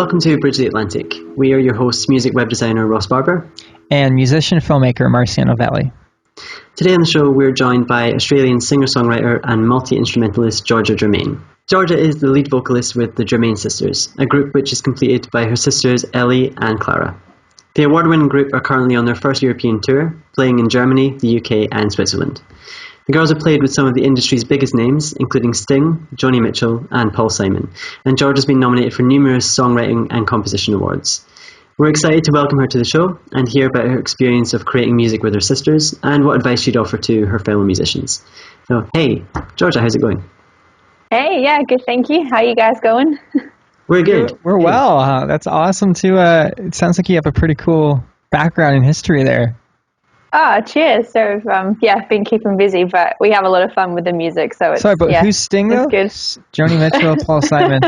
welcome to Bridge the Atlantic. We are your hosts, music web designer Ross Barber and musician-filmmaker Marcio. Today on the show, we're joined by Australian singer-songwriter and multi-instrumentalist Georgia Germein. Georgia is the lead vocalist with the Germein Sisters, a group which is completed by her sisters Ellie and Clara. The award-winning group are currently on their first European tour, playing in Germany, the UK and Switzerland. The girls have played with some of the industry's biggest names, including Sting, Joni Mitchell and Paul Simon, and Georgia's been nominated for numerous songwriting and composition awards. We're excited to welcome her to the show and hear about her experience of creating music with her sisters and what advice she'd offer to her fellow musicians. So, hey, Georgia, how's it going? Hey, yeah, good, thank you. How you guys going? We're good. We're well. That's awesome, too. It sounds like you have a pretty cool background in history there. Oh, cheers. So, been keeping busy, but we have a lot of fun with the music. So it's, sorry, but who's Sting, though? Good. Joni Mitchell, Paul Simon.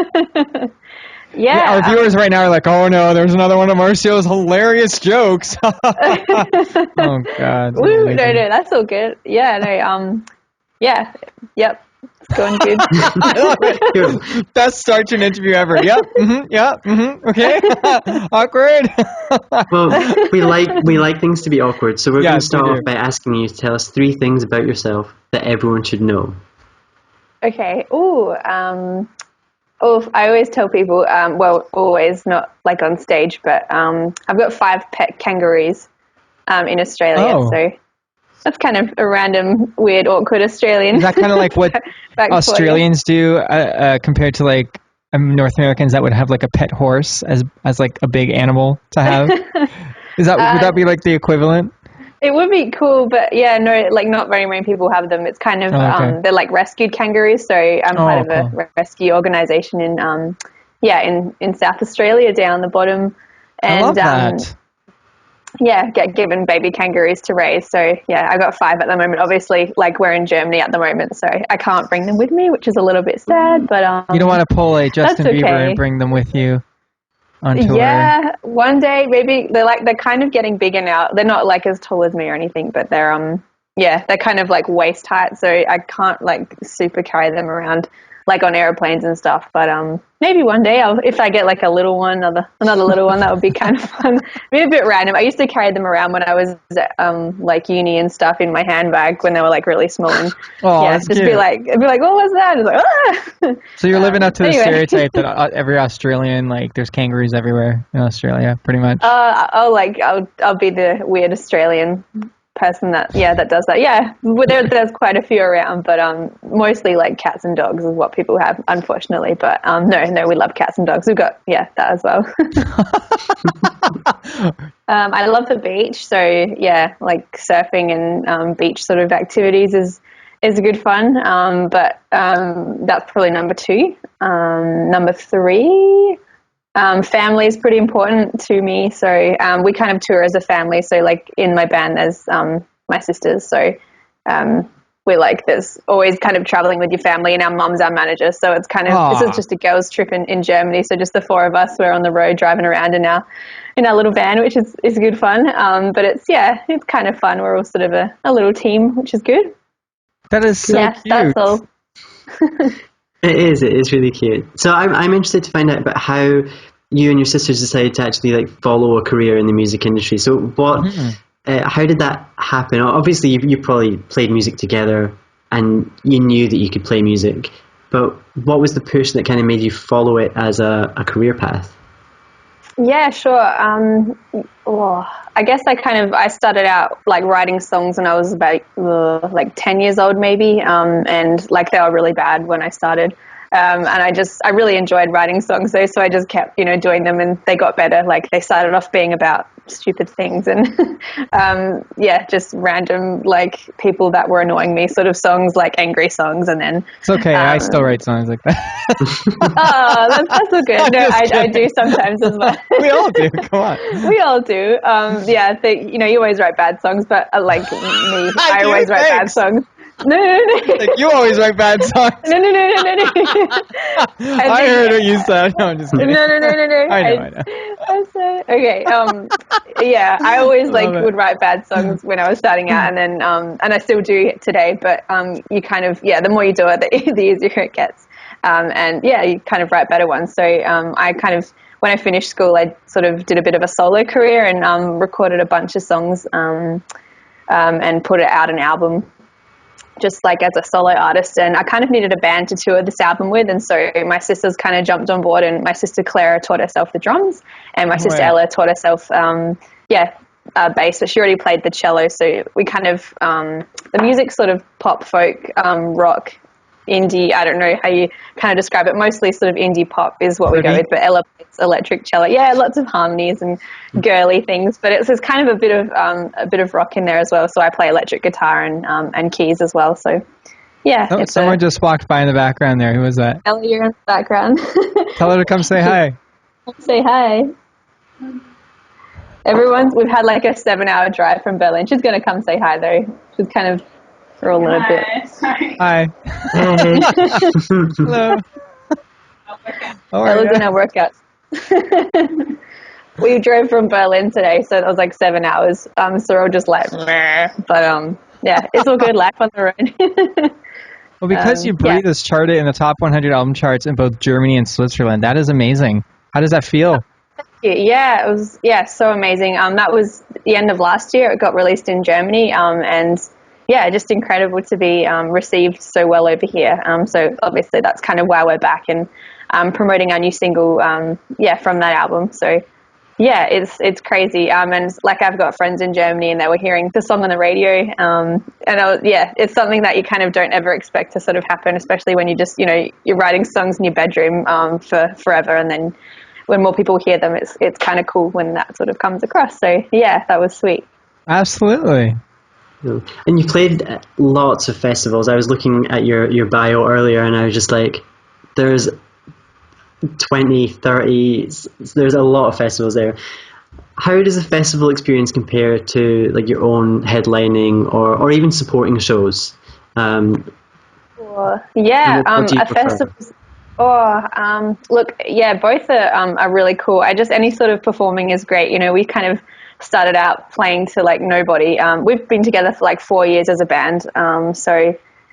Yeah. Our viewers right now are like, oh, no, there's another one of Marcio's hilarious jokes. Oh, God. Woo, no, that's all good. Yeah, no, yep. It's going good. I love it. Best start to an interview ever. Okay. Awkward. Well, we like things to be awkward, so we're going to start off by asking you to tell us 3 things about yourself that everyone should know. Okay. I always tell people, always, not like on stage, but I've got 5 pet kangaroos in Australia, so that's kind of a random, weird, awkward Australian. Is that kind of like what Australians do compared to like North Americans that would have like a pet horse as like a big animal to have? Would that be like the equivalent? It would be cool, but yeah, no, like not very many people have them. It's kind of they're like rescued kangaroos. So I'm part of a rescue organization in South Australia, down the bottom, and I love that. Get given baby kangaroos to raise. So yeah, I got 5 at the moment. Obviously, like we're in Germany at the moment, so I can't bring them with me, which is a little bit sad. But you don't want to pull a Justin Bieber and bring them with you on tour. Yeah, one day maybe. They're kind of getting bigger now. They're not like as tall as me or anything, but they're they're kind of like waist height, so I can't like super carry them around like on airplanes and stuff. But maybe one day if I get like a little one, another little one, that would be kind of fun. Maybe a bit random. I used to carry them around when I was at like uni and stuff in my handbag when they were like really small. And just cute. be like, what was that? It's like, ah! So you're living up to the stereotype that every Australian, like there's kangaroos everywhere in Australia, pretty much. I'll be the weird Australian person that does that. Yeah, there's quite a few around, but mostly like cats and dogs is what people have, unfortunately. But no, we love cats and dogs. We've got that as well. I love the beach, so yeah, like surfing and beach sort of activities is good fun. But that's probably number 2. Number 3. Family is pretty important to me, so we kind of tour as a family. So like in my band there's my sisters, so we're like there's always kind of traveling with your family, and our mum's our manager, so it's kind of this is just a girls trip in Germany, so just the 4 of us, we're on the road driving around in our little van, which is good fun. But it's kind of fun. We're all sort of a little team, which is good. That is so cute. That's all. It is really cute. So I'm interested to find out about how you and your sisters decided to actually like follow a career in the music industry. So how did that happen? Obviously you probably played music together and you knew that you could play music, but what was the push that kind of made you follow it as a career path? Yeah, sure. I guess I started out like writing songs when I was about like 10 years old maybe, and like they were really bad when I started. And I really enjoyed writing songs though, so I just kept, doing them, and they got better. Like they started off being about stupid things and just random like people that were annoying me sort of songs, like angry songs, and then it's okay. I still write songs like that. That's so good. No, I do sometimes as well. We all do. Come on. We all do. You always write bad songs, but like me, I always write bad songs. No. Like you always write bad songs. No. I heard what you said. No, I'm just kidding. No. I know. I said, okay. I always would write bad songs when I was starting out, and then and I still do today. But you kind of the more you do it, the easier it gets. You kind of write better ones. So I kind of when I finished school, I sort of did a bit of a solo career and recorded a bunch of songs and put it out an album just like as a solo artist. And I kind of needed a band to tour this album with, and so my sisters kind of jumped on board, and my sister Clara taught herself the drums, and my sister Ella taught herself bass, but she already played the cello. So we kind of the music sort of pop, folk, rock, indie, I don't know how you kind of describe it, mostly sort of indie pop is what we go with, but Ella plays electric cello. Yeah, lots of harmonies and girly things, but it's kind of a bit of rock in there as well. So I play electric guitar and keys as well. So yeah. Oh, someone just walked by in the background there. Who was that? Ella, you're in the background. Tell her to come say hi. Say hi. We've had like a 7-hour drive from Berlin. She's going to come say hi though. She's kind of for a little bit. Hi. Hello. Ella's in our workout. We drove from Berlin today, so it was like 7 hours. So we're all just like, meh. But yeah, it's all good. Life on the road. Well, because you breathe this charted in the top 100 album charts in both Germany and Switzerland, that is amazing. How does that feel? Yeah, it was so amazing. That was the end of last year. It got released in Germany, and yeah, just incredible to be received so well over here. So obviously that's kind of why we're back and promoting our new single, from that album. So yeah, it's crazy. And like I've got friends in Germany and they were hearing the song on the radio. It's something that you kind of don't ever expect to sort of happen, especially when you just, you're writing songs in your bedroom for forever, and then when more people hear them, it's kind of cool when that sort of comes across. So yeah, that was sweet. Absolutely. And you played lots of festivals. I was looking at your bio earlier, and I was just like, there's 20, 30, there's a lot of festivals there. How does a festival experience compare to like your own headlining or even supporting shows? A festival. Both are really cool. Any sort of performing is great. We kind of started out playing to like nobody. We've been together for like 4 years as a band.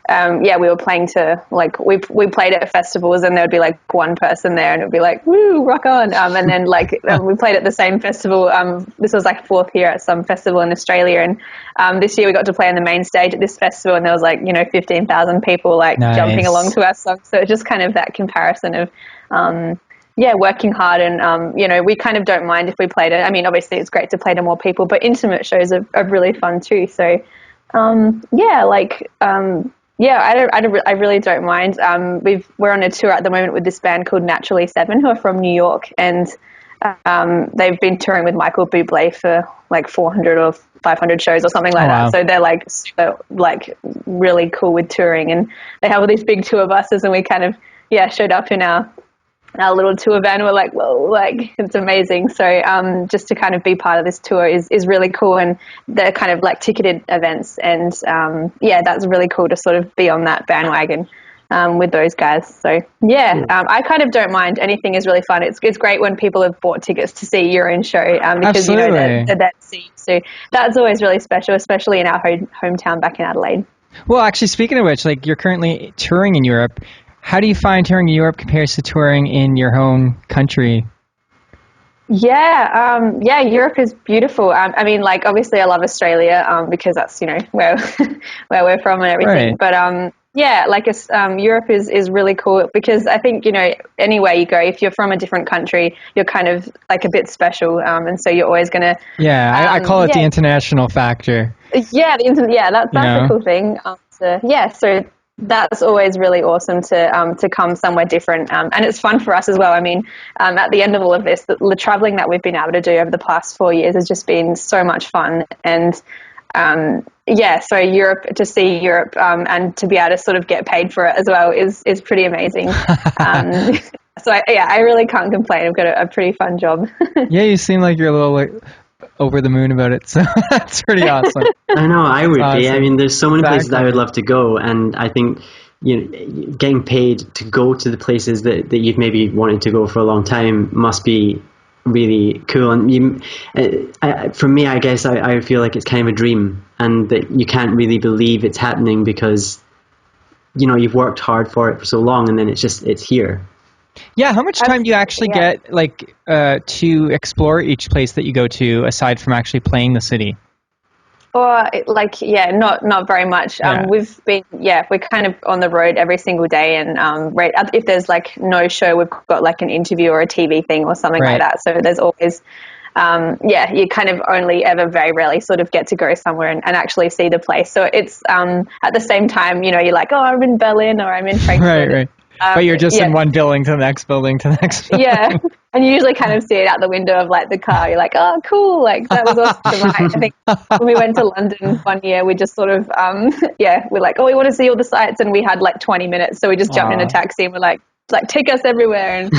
We were playing to like, we played at festivals and there would be like one person there and it would be like, woo, rock on. And then like we played at the same festival. This was like 4th year at some festival in Australia. And this year we got to play on the main stage at this festival, and there was like, 15,000 people like jumping along to our songs. So it's just kind of that comparison of, working hard and, we kind of don't mind if we played it. I mean, obviously it's great to play to more people, but intimate shows are really fun too. So, I really don't mind. We're on a tour at the moment with this band called Naturally 7, who are from New York, and they've been touring with Michael Bublé for like 400 or 500 shows or something like that. So they're like super, like really cool with touring, and they have all these big tour buses, and we kind of showed up in our little tour van. We're like, whoa, like it's amazing. So just to kind of be part of this tour is really cool, and they're kind of like ticketed events, and that's really cool to sort of be on that bandwagon with those guys. So I kind of don't mind. Anything is really fun. It's great when people have bought tickets to see your own show because they're that seat. So that's always really special, especially in our hometown back in Adelaide. Well, actually, speaking of which, like you're currently touring in Europe. How do you find touring in Europe compares to touring in your home country? Europe is beautiful. I mean, like obviously I love Australia because that's where we're from and everything. Right. But Europe is really cool because I think anywhere you go, if you're from a different country, you're kind of like a bit special, and so you're always gonna. I call it the international factor. That's a cool thing. So that's always really awesome to come somewhere different, and it's fun for us as well. I mean, at the end of all of this, the traveling that we've been able to do over the past 4 years has just been so much fun, and so to see Europe and to be able to sort of get paid for it as well is pretty amazing. I really can't complain. I've got a pretty fun job. Yeah, you seem like you're a little like over the moon about it, so that's pretty awesome. I know, I would be. I mean, there's so many places that I would love to go, and I think getting paid to go to the places that you've maybe wanted to go for a long time must be really cool. And for me, I guess I feel like it's kind of a dream, and that you can't really believe it's happening because you've worked hard for it for so long, and then it's here. Yeah, how much time do you actually get like to explore each place that you go to aside from actually playing the city? Or not very much. We're kind of on the road every single day, and if there's like no show, we've got like an interview or a TV thing or something like that. So there's always, you kind of only ever very rarely sort of get to go somewhere and actually see the place. So it's at the same time, you're like, oh, I'm in Berlin or I'm in Frankfurt. Right. But you're just in one building to the next building to the next building. Yeah. And you usually kind of see it out the window of like the car. You're like, oh, cool. Like that was awesome. I think when we went to London one year, we just sort of, we're like, oh, we want to see all the sights. And we had like 20 minutes. So we just jumped in a taxi and we're like, take us everywhere and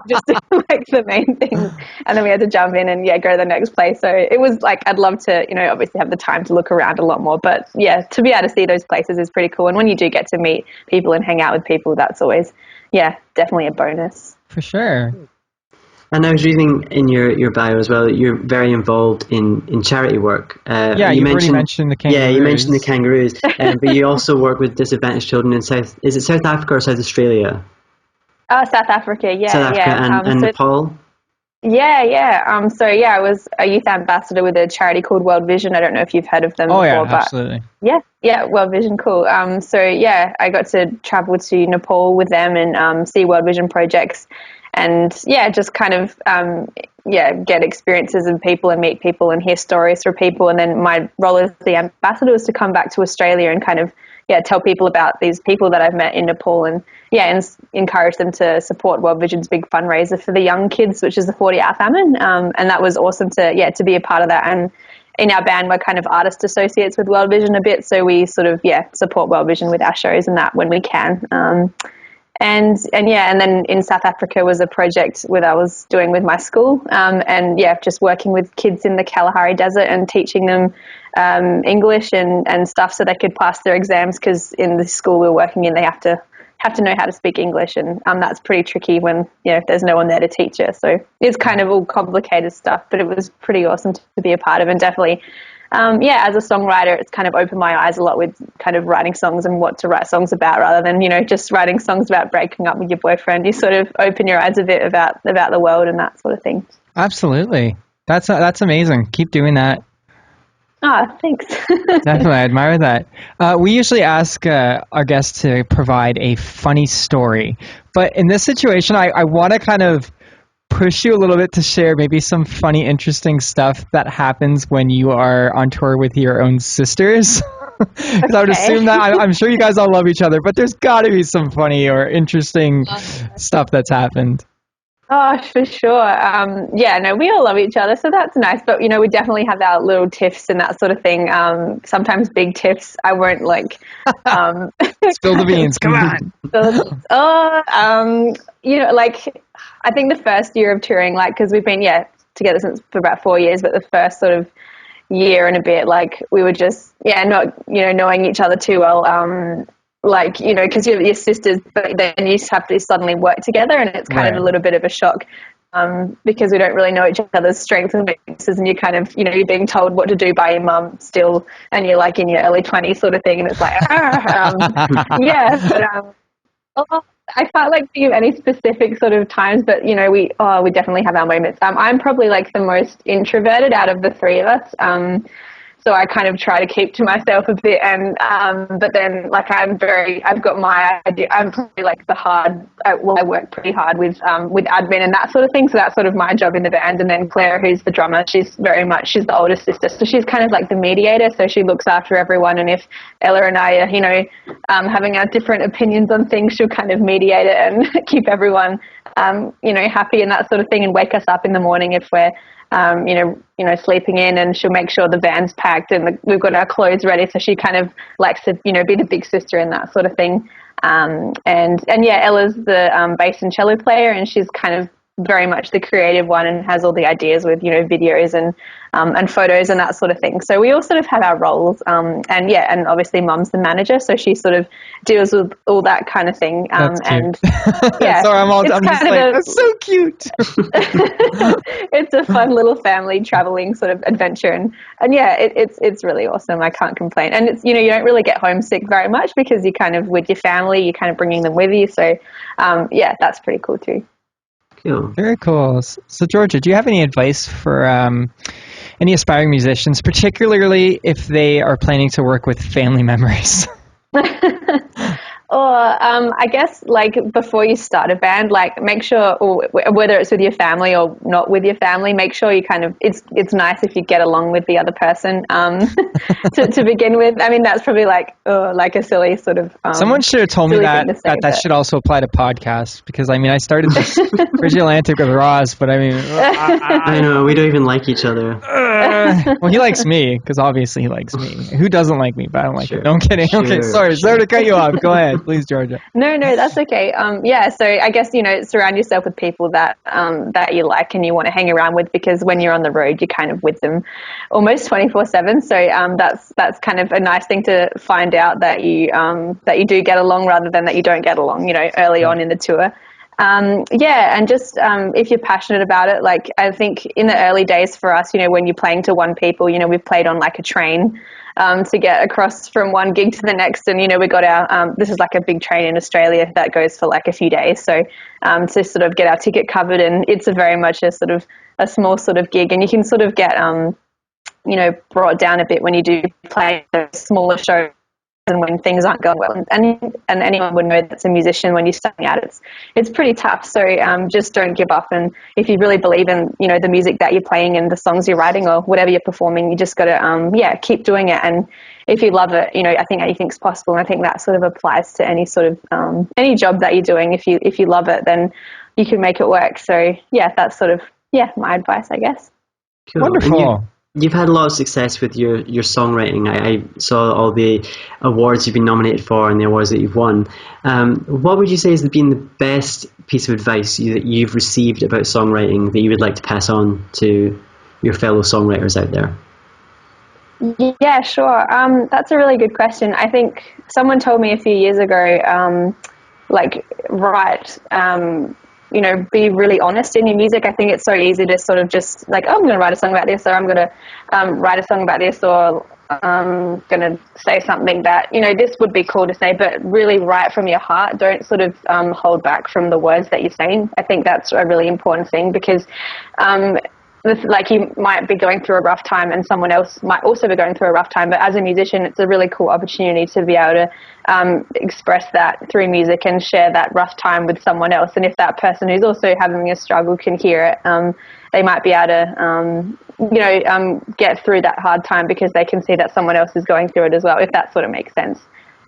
just like the main things. And then we had to jump in and go to the next place. So it was like, I'd love to, obviously have the time to look around a lot more, but to be able to see those places is pretty cool. And when you do get to meet people and hang out with people, that's always, definitely a bonus. For sure. And I was reading in your bio as well that you're very involved in charity work. You already mentioned the kangaroos. Yeah, you mentioned the kangaroos. But you also work with disadvantaged children in South Africa or South Australia? South Africa, South Africa and Nepal? Yeah. I was a youth ambassador with a charity called World Vision. I don't know if you've heard of them before. Yeah, absolutely. Yeah, World Vision, cool. I got to travel to Nepal with them and see World Vision projects and, just kind of, get experiences of people and meet people and hear stories from people. And then my role as the ambassador was to come back to Australia and kind of, tell people about these people that I've met in Nepal and encourage them to support World Vision's big fundraiser for the young kids, which is the 40-hour famine. And that was awesome to be a part of that. And in our band, we're kind of artist associates with World Vision a bit. So we sort of, support World Vision with our shows and that when we can. And then in South Africa was a project that I was doing with my school, just working with kids in the Kalahari Desert and teaching them English and stuff so they could pass their exams, because in the school we were working in, they have to know how to speak English, and that's pretty tricky when there's no one there to teach you. So it's kind of all complicated stuff, but it was pretty awesome to be a part of, and definitely. As a songwriter, it's kind of opened my eyes a lot with kind of writing songs and what to write songs about rather than, just writing songs about breaking up with your boyfriend. You sort of open your eyes a bit about the world and that sort of thing. Absolutely. That's amazing. Keep doing that. Oh, thanks. Definitely. I admire that. We usually ask our guests to provide a funny story. But in this situation, I want to kind of push you a little bit to share maybe some funny, interesting stuff that happens when you are on tour with your own sisters. Because I would assume that I'm sure you guys all love each other, but there's got to be some funny or interesting stuff that's happened. Oh, for sure. We all love each other, so that's nice. But, we definitely have our little tiffs and that sort of thing. Sometimes big tiffs. I won't Spill the beans, come on. I think the first year of touring, because we've been, together for about 4 years, but the first sort of year and a bit, we were just, not, knowing each other too well. Because you're your sisters, but then you have to suddenly work together, and it's kind of a little bit of a shock because we don't really know each other's strengths and weaknesses, and you kind of, you're being told what to do by your mum still, and you're in your early 20s sort of thing, and it's like, I can't think of any specific sort of times, but we definitely have our moments. I'm probably the most introverted out of the three of us. So I kind of try to keep to myself a bit, and but then I've got my idea. I'm probably I work pretty hard with admin and that sort of thing. So that's sort of my job in the band. And then Clara, who's the drummer, she's the oldest sister, so she's kind of the mediator. So she looks after everyone. And if Ella and I are having our different opinions on things, she'll kind of mediate it and keep everyone happy and that sort of thing, and wake us up in the morning if we're sleeping in, and she'll make sure the van's packed and we've got our clothes ready. So she kind of likes to, be the big sister and that sort of thing. Ella's the bass and cello player, and she's kind of very much the creative one and has all the ideas with, videos and photos and that sort of thing. So we all sort of have our roles. And obviously Mum's the manager, so she sort of deals with all that kind of thing. That's cute. And yeah, sorry, I'm just like, that's so cute. It's a fun little family traveling sort of adventure, and it's really awesome. I can't complain. And it's, you don't really get homesick very much because you're kind of with your family, you're kind of bringing them with you. So that's pretty cool too. Cool. Very cool. So Georgia, do you have any advice for any aspiring musicians, particularly if they are planning to work with family members? Or I guess like before you start a band, like make sure, or whether it's with your family or not with your family, make sure you kind of, it's nice if you get along with the other person to begin with. I mean, that's probably like a silly sort of someone should have told me that should also apply to podcasts, because I mean I started this Original Antic with Ross, but I mean I know we don't even like each other. Well, he likes me because obviously he likes me. Who doesn't like me? But I don't like him. No, I'm kidding. Okay, sorry to cut you off. Go ahead, please, Georgia. No, that's okay. So I guess surround yourself with people that you like and you want to hang around with, because when you're on the road, you're kind of with them almost 24/7. So that's kind of a nice thing to find out, that you do get along rather than that you don't get along. Early on in the tour. And just if you're passionate about it, like I think in the early days for us, when you're playing to one people, we've played on like a train to get across from one gig to the next, and we got our this is like a big train in Australia that goes for like a few days, so to sort of get our ticket covered, and it's very much a sort of a small sort of gig, and you can sort of get brought down a bit when you do play a smaller show. And when things aren't going well, and anyone would know that's a musician when you're starting out, it's pretty tough. So just don't give up, and if you really believe in the music that you're playing and the songs you're writing or whatever you're performing, you just got to keep doing it. And if you love it, I think anything's possible. And I think that sort of applies to any sort of any job that you're doing. If you love it, then you can make it work. So that's sort of my advice, I guess. Cool. Wonderful. You've had a lot of success with your songwriting. I saw all the awards you've been nominated for and the awards that you've won. What would you say has been the best piece of advice that you've received about songwriting that you would like to pass on to your fellow songwriters out there? Yeah, sure. That's a really good question. I think someone told me a few years ago, write... be really honest in your music. I think it's so easy to sort of just like, I'm going to write a song about this, or I'm going to write a song about this, or I'm going to say something that, this would be cool to say, but really write from your heart. Don't sort of hold back from the words that you're saying. I think that's a really important thing, because like you might be going through a rough time and someone else might also be going through a rough time, but as a musician, it's a really cool opportunity to be able to express that through music and share that rough time with someone else. And if that person who's also having a struggle can hear it, they might be able to get through that hard time because they can see that someone else is going through it as well, if that sort of makes sense.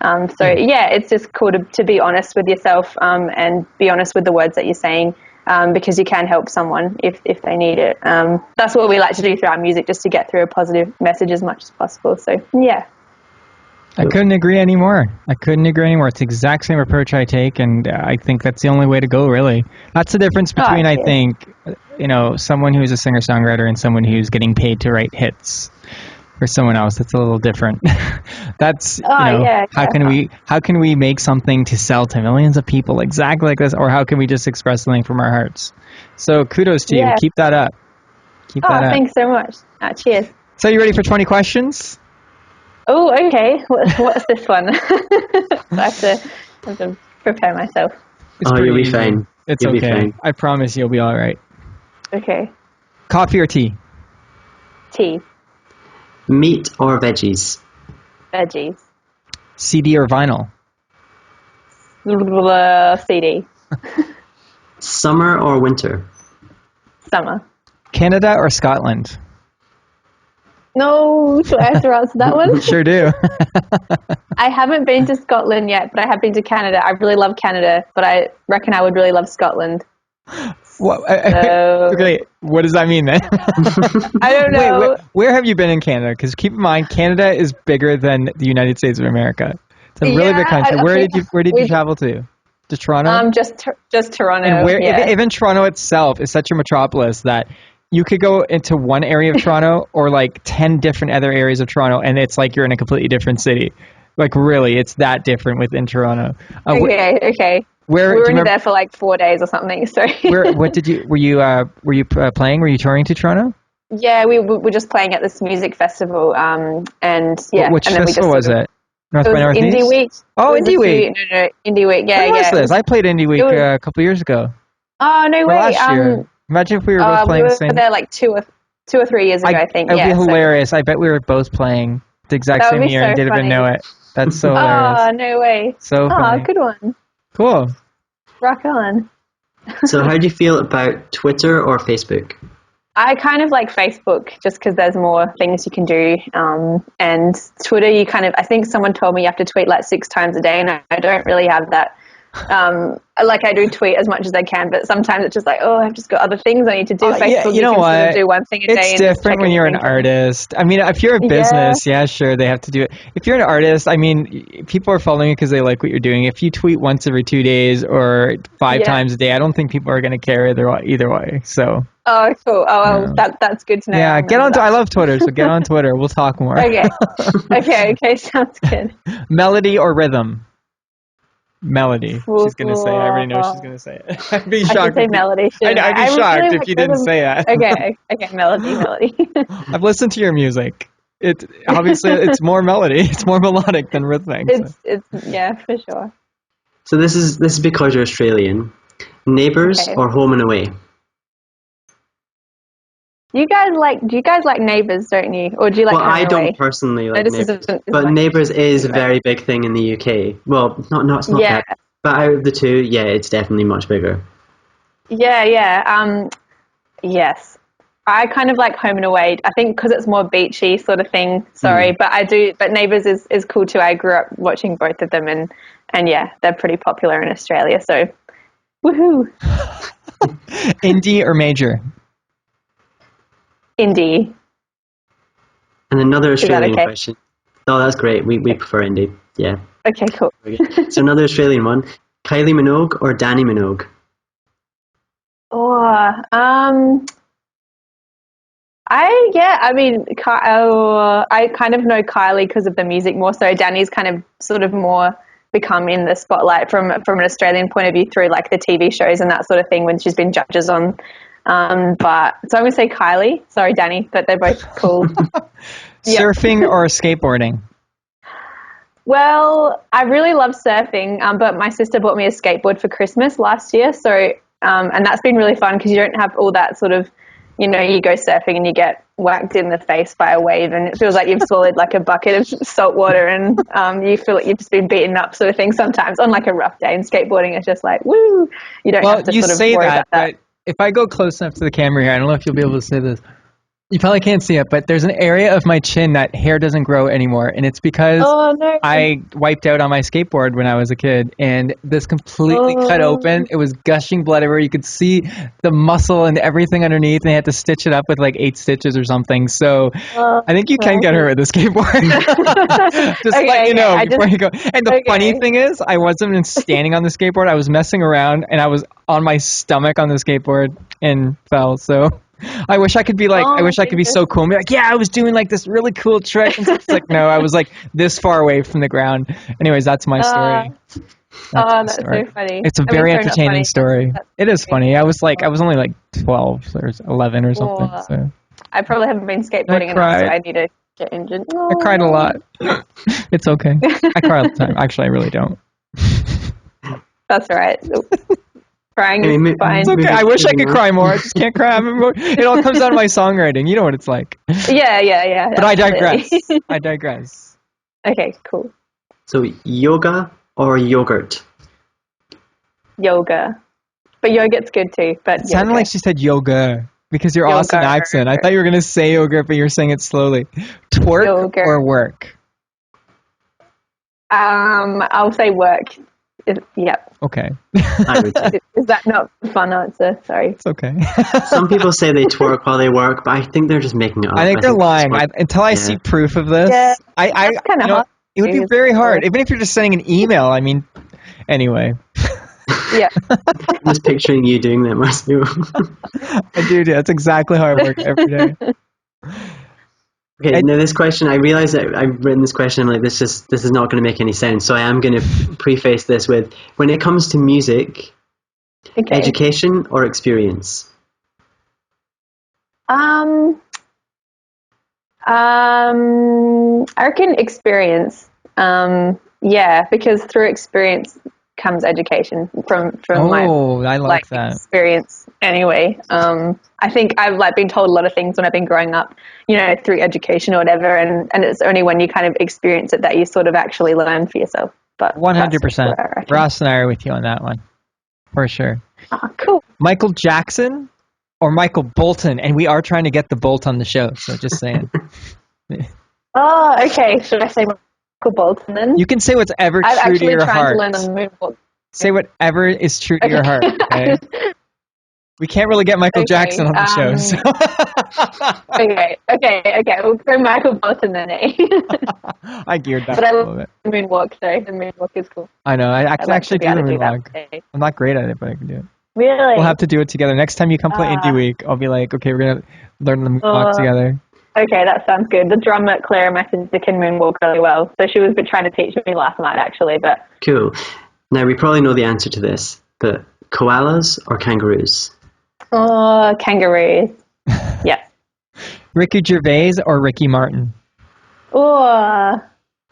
It's just cool to be honest with yourself and be honest with the words that you're saying. Because you can help someone if they need it. That's what we like to do through our music, just to get through a positive message as much as possible. So, yeah. I couldn't agree anymore. It's the exact same approach I take, and I think that's the only way to go, really. That's the difference between, I think, someone who's a singer-songwriter and someone who's getting paid to write hits. For someone else, that's a little different. That's how can we make something to sell to millions of people exactly like this, or how can we just express something from our hearts? So kudos to you. Keep that up. Thanks so much. Cheers. So you ready for 20 questions? Oh, okay. What's this one? I have to prepare myself. You'll be fine. It's okay. I promise you'll be all right. Okay. Coffee or tea? Tea. Meat or veggies? Veggies. CD or vinyl? CD. Summer or winter? Summer. Canada or Scotland? No, do I have to answer that one? Sure do. I haven't been to Scotland yet, but I have been to Canada. I really love Canada, but I reckon I would really love Scotland. Okay, what does that mean then? I don't know. Wait, where have you been in Canada? Because keep in mind, Canada is bigger than the United States of America. It's a really big country. Where did you travel to? to Toronto? Just Toronto. And where yeah. even Toronto itself is such a metropolis that you could go into one area of Toronto or like 10 different other areas of Toronto, and it's like you're in a completely different city. Like really, it's that different within Toronto. Okay. Where we were only there for like 4 days or something. So were you playing? Were you touring to Toronto? Yeah, we were just playing at this music festival. And yeah, which and then festival was it? North It by was Northeast? Indie Week. Oh, Indie Week. No, Indie Week. Yeah, When was this? I played Indie Week was, a couple years ago. Oh no way! Last year. Imagine if we were both playing we the same. were there like two or 3 years ago, I think. It'd be hilarious. I bet we were both playing the exact same year and didn't even know it. That's so hilarious. Oh, no way. So funny. Oh, good one. Cool. Rock on. So how do you feel about Twitter or Facebook? I kind of like Facebook just because there's more things you can do. And Twitter, I think someone told me you have to tweet like 6 times a day, and I don't really have that. I do tweet as much as I can, but sometimes it's just like, oh, I've just got other things I need to do. Facebook, you know can what? Sort of do one thing a day. It's different when you're an artist. I mean, if you're a business, yeah, sure, they have to do it. If you're an artist, I mean, people are following you because they like what you're doing. If you tweet once every 2 days or 5 times a day, I don't think people are going to care either way. So. Oh, cool. Oh, well, that's good to know. Yeah, get on. I love Twitter, so get on Twitter. We'll talk more. Okay, sounds good. Melody or rhythm? Melody. She's gonna say. I already know she's gonna say it. I'd be shocked. I should say melody. I'd be shocked if you didn't say that. Okay, melody. I've listened to your music. Obviously it's more melody. It's more melodic than rhythmic. It's yeah, for sure. So this is because you're Australian. Neighbours or Home and Away? Do you guys like Neighbours, don't you? Or do you like Well, I Away? don't personally like Neighbours. But Neighbours is a very big thing in the UK. Well, it's not that. But out of the two, yeah, it's definitely much bigger. Yeah. Yes. I kind of like Home and Away. I think because it's more beachy sort of thing. Sorry, but I do. But Neighbours is cool too. I grew up watching both of them, and yeah, they're pretty popular in Australia. So, woohoo! Indie or major? Indie. And another Australian question. Oh, that's great. We prefer indie. Yeah. Okay, cool. So another Australian one. Kylie Minogue or Danny Minogue? I kind of know Kylie because of the music more. So Danny's kind of sort of more become in the spotlight from an Australian point of view through like the TV shows and that sort of thing when she's been judges on. But so I'm gonna say Kylie. Sorry, Danny, but they're both cool. Surfing or skateboarding? Well, I really love surfing, but my sister bought me a skateboard for Christmas last year. So, and that's been really fun because you don't have all that sort of, you go surfing and you get whacked in the face by a wave and it feels like you've swallowed like a bucket of salt water and you feel like you've just been beaten up sort of thing sometimes on like a rough day. And skateboarding is just like, woo, you don't have to sort of worry about that. But if I go close enough to the camera here, I don't know if you'll be able to see this. You probably can't see it, but there's an area of my chin that hair doesn't grow anymore, and it's because I wiped out on my skateboard when I was a kid, and this completely cut open. It was gushing blood everywhere. You could see the muscle and everything underneath, and they had to stitch it up with like 8 stitches or something. So I think you can get hurt with a skateboard. Just let you know before you go. And the funny thing is, I wasn't even standing on the skateboard. I was messing around, and I was on my stomach on the skateboard and fell. So I wish I could be like, I wish I could be so cool and be like, yeah, I was doing like this really cool trick. And it's like, no, I was like this far away from the ground. Anyways, that's my story. That's so funny. It's a very entertaining story. It is funny. I was only like 12 or 11 or something. So I probably haven't been skateboarding enough, so I need to get injured. I cried a lot. It's okay. I cry all the time. Actually, I really don't. That's all right. Crying is fine. It's okay. I wish I could cry more. I just can't cry. It all comes out of my songwriting. You know what it's like. Yeah. But I digress. Okay, cool. So yoga or yogurt? Yoga. But yogurt's good too. But it sounded like she said yoga because your Austin accent. I thought you were going to say yogurt, but you were saying it slowly. Twerk or work? I'll say work. Yep. Okay. Is that not a fun answer? Sorry. It's okay. Some people say they twerk while they work, but I think they're just making it up. I think they're lying. Until I see proof of this, it's kind of hard. It would be very hard. Even if you're just sending an email, I mean, anyway. Yeah. I'm just picturing you doing that, Marcio. I do. That's exactly how I work every day. Okay, now this question, I realize that I've written this question, I'm like, this is not going to make any sense. So I am going to preface this with, when it comes to music, education or experience? I reckon experience. Yeah, because through experience comes education from my I like that experience. Anyway, I think I've been told a lot of things when I've been growing up, through education or whatever, and it's only when you kind of experience it that you sort of actually learn for yourself. But 100%. Ross and I are with you on that one, for sure. Oh, cool. Michael Jackson or Michael Bolton, and we are trying to get the Bolt on the show, so just saying. Oh, okay. Should I say Michael Bolton then? You can say whatever true to your heart. I've actually tried to learn the moonwalk. Say whatever is true to your heart, okay? We can't really get Michael Jackson on the show, so. Okay. We'll go Michael Bolton then, eh? I geared that but a little bit. The moonwalk, though. The moonwalk is cool. I know. I can actually do the moonwalk. I'm not great at it, but I can do it. Really? We'll have to do it together. Next time you come play Indie Week, I'll be like, okay, we're going to learn the moonwalk together. Okay, that sounds good. The drummer, Clara, my sister, can moonwalk really well. So she was trying to teach me last night, actually. But Cool. Now, we probably know the answer to this, but koalas or kangaroos? Oh, kangaroos. Yes. Ricky Gervais or Ricky Martin? Oh,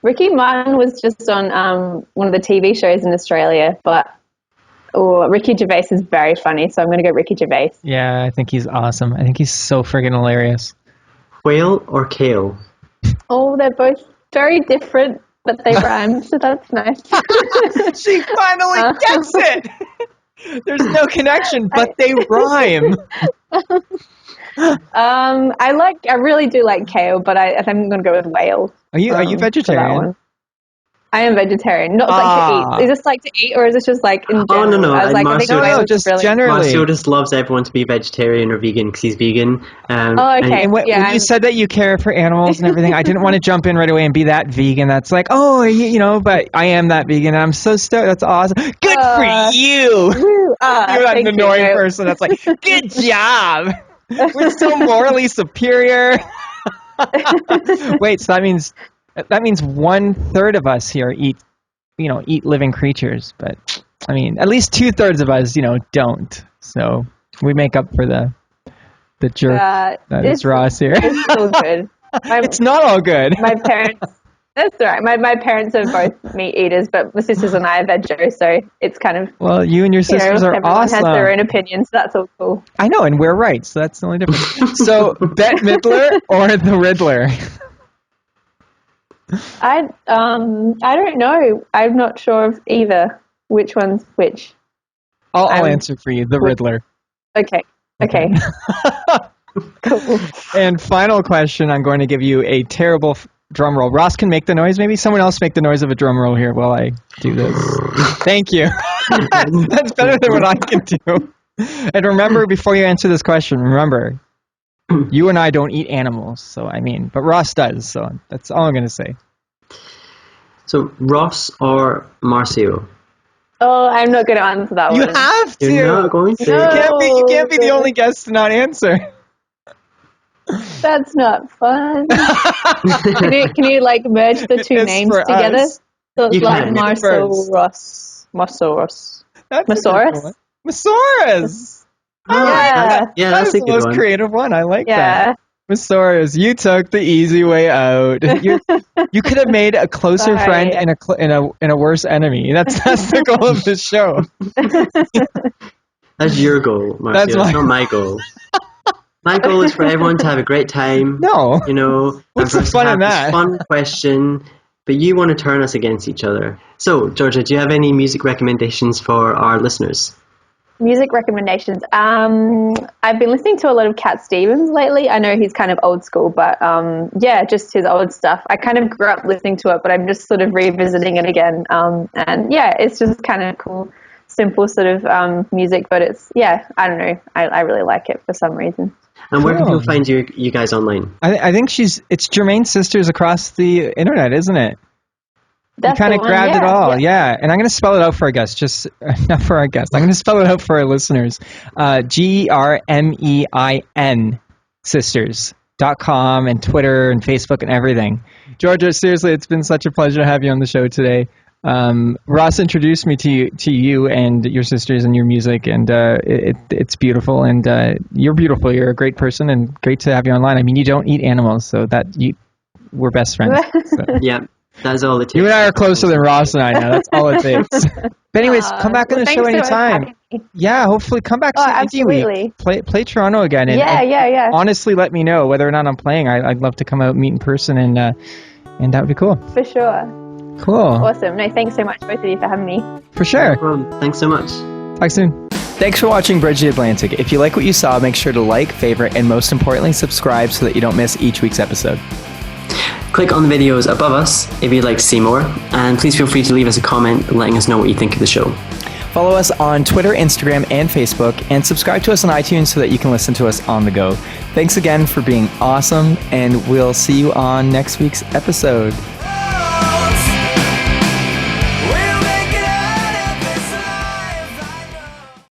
Ricky Martin was just on one of the TV shows in Australia, but Ricky Gervais is very funny, so I'm going to go Ricky Gervais. Yeah, I think he's awesome. I think he's so friggin' hilarious. Whale or kale? Oh, they're both very different, but they rhyme, so that's nice. She finally gets it! There's no connection, but they rhyme. I really do like kale, but I think I'm going to go with whale. Are you vegetarian? I am vegetarian. Not like to eat. Is this like to eat, or is this just like in general? Oh, no. I was like, Marcio, just really generally. Marcio just loves everyone to be vegetarian or vegan because he's vegan. Okay. And when you said that you care for animals and everything, I didn't want to jump in right away and be that vegan. That's like, but I am that vegan. And I'm so stoked. That's awesome. Good for you. You're an annoying person. That's like, good job. We're so morally superior. Wait, so that means 1/3 of us here eat living creatures, but I mean, at least 2/3 of us, don't. So we make up for the jerk that is Ross here. It's still good. It's not all good. My parents. That's all right. My parents are both meat eaters, but my sisters and I are veggie, so it's kind of... Well, you and your sisters are everyone awesome. Everyone has their own opinions, so that's all cool. I know, and we're right, so that's the only difference. So, Bette Midler or the Riddler? I don't know. I'm not sure of either. Which one's which? I'll answer for you. The Riddler. Okay. Cool. And final question, I'm going to give you a terrible drum roll. Ross can make the noise, maybe? Someone else make the noise of a drum roll here while I do this. Thank you. That's better than what I can do. And remember, before you answer this question, remember, you and I don't eat animals, but Ross does, so that's all I'm going to say. So, Ross or Marcio? Oh, I'm not going to answer that one. You have to! You're not going to? You can't be the only guest to not answer. That's not fun. Can you merge the two names together? Us. So it's like Marcio Ross. Masaurus. Masaurus! Yeah, that's a good one. the most creative one. I like that. Masaurus, you took the easy way out. You could have made a closer friend and a worse enemy. That's the goal of this show. That's your goal, Marcio. That's not my goal. My goal is for everyone to have a great time. No. What's the fun in that? Fun question, but you want to turn us against each other. So, Georgia, do you have any music recommendations for our listeners? Music recommendations. I've been listening to a lot of Cat Stevens lately. I know he's kind of old school, but just his old stuff. I kind of grew up listening to it, but I'm just sort of revisiting it again. It's just kind of cool, simple sort of music, but it's, I don't know. I really like it for some reason. And where can people find you guys online? I think it's Germein Sisters across the internet, isn't it? That's you kind of grabbed it all. Yeah. And I'm going to spell it out for our guests, just not for our guests. I'm going to spell it out for our listeners. Germein Sisters.com and Twitter and Facebook and everything. Georgia, seriously, it's been such a pleasure to have you on the show today. Ross introduced me to you and your sisters and your music, and it's beautiful. And you're beautiful. You're a great person, and great to have you online. I mean, you don't eat animals, so we're best friends. So. Yeah, that's all it takes. You and I are closer than Ross and I now. That's all it takes. But anyways, come back on the show anytime. Yeah, hopefully come back to absolutely. Play Toronto again. And, yeah. Honestly, let me know whether or not I'm playing. I'd love to come out and meet in person, and that would be cool. For sure. Cool. Awesome. No, thanks so much, both of you, for having me. For sure. No problem. Thanks so much. Talk soon. Thanks for watching Bridge the Atlantic. If you like what you saw, make sure to like, favorite, and most importantly, subscribe so that you don't miss each week's episode. Click on the videos above us if you'd like to see more, and please feel free to leave us a comment letting us know what you think of the show. Follow us on Twitter, Instagram, and Facebook, and subscribe to us on iTunes so that you can listen to us on the go. Thanks again for being awesome, and we'll see you on next week's episode.